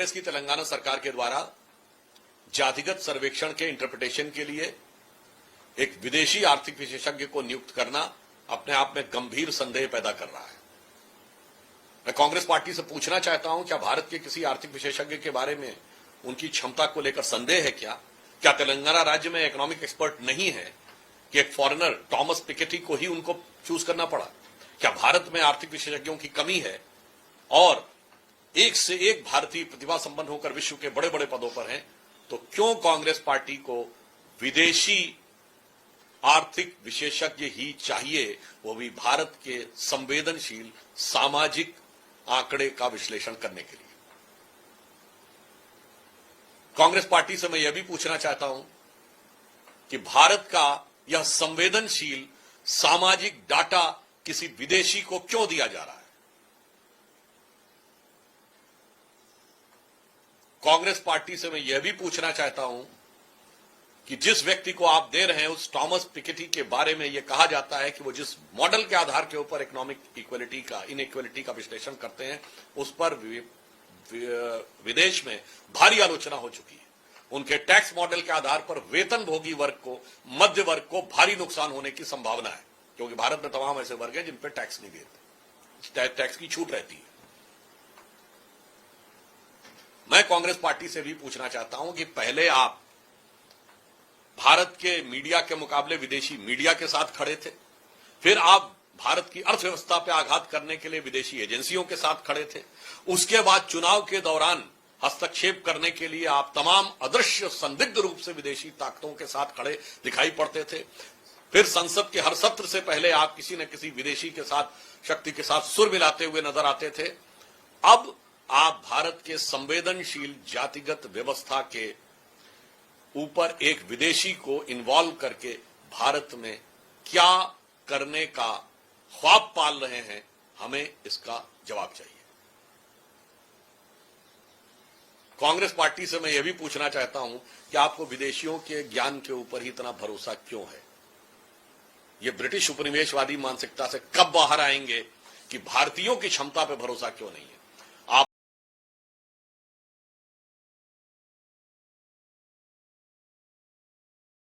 कांग्रेस की तेलंगाना सरकार के द्वारा जातिगत सर्वेक्षण के इंटरप्रिटेशन के लिए एक विदेशी आर्थिक विशेषज्ञ को नियुक्त करना अपने आप में गंभीर संदेह पैदा कर रहा है। मैं कांग्रेस पार्टी से पूछना चाहता हूं, क्या भारत के किसी आर्थिक विशेषज्ञ के बारे में उनकी क्षमता को लेकर संदेह है? क्या तेलंगाना राज्य में इकोनॉमिक एक्सपर्ट नहीं है कि एक फॉरेनर टॉमस पिकेटी को ही उनको चूज करना पड़ा? क्या भारत में आर्थिक विशेषज्ञों की कमी है और एक से एक भारतीय प्रतिभा संपन्न होकर विश्व के बड़े बड़े पदों पर हैं? तो क्यों कांग्रेस पार्टी को विदेशी आर्थिक विशेषज्ञ ही चाहिए, वो भी भारत के संवेदनशील सामाजिक आंकड़े का विश्लेषण करने के लिए? कांग्रेस पार्टी से मैं यह भी पूछना चाहता हूं कि भारत का यह संवेदनशील सामाजिक डाटा किसी विदेशी को क्यों दिया जा रहा है? कांग्रेस पार्टी से मैं यह भी पूछना चाहता हूं कि जिस व्यक्ति को आप दे रहे हैं, उस टॉमस पिकेटी के बारे में यह कहा जाता है कि वो जिस मॉडल के आधार के ऊपर इकोनॉमिक इनइक्वालिटी का विश्लेषण करते हैं, उस पर विदेश में भारी आलोचना हो चुकी है। उनके टैक्स मॉडल के आधार पर वेतनभोगी वर्ग को, मध्य वर्ग को भारी नुकसान होने की संभावना है, क्योंकि भारत में तमाम ऐसे वर्ग हैं जिन पर टैक्स नहीं देते, टैक्स की छूट रहती है। मैं कांग्रेस पार्टी से भी पूछना चाहता हूं कि पहले आप भारत के मीडिया के मुकाबले विदेशी मीडिया के साथ खड़े थे, फिर आप भारत की अर्थव्यवस्था पर आघात करने के लिए विदेशी एजेंसियों के साथ खड़े थे, उसके बाद चुनाव के दौरान हस्तक्षेप करने के लिए आप तमाम अदृश्य संदिग्ध रूप से विदेशी ताकतों के साथ खड़े दिखाई पड़ते थे, फिर संसद के हर सत्र से पहले आप किसी न किसी विदेशी के साथ, शक्ति के साथ सुर मिलाते हुए नजर आते थे। अब आप भारत के संवेदनशील जातिगत व्यवस्था के ऊपर एक विदेशी को इन्वॉल्व करके भारत में क्या करने का ख्वाब पाल रहे हैं, हमें इसका जवाब चाहिए। कांग्रेस पार्टी से मैं यह भी पूछना चाहता हूं कि आपको विदेशियों के ज्ञान के ऊपर ही इतना भरोसा क्यों है? ये ब्रिटिश उपनिवेशवादी मानसिकता से कब बाहर आएंगे कि भारतीयों की क्षमता पर भरोसा क्यों नहीं है?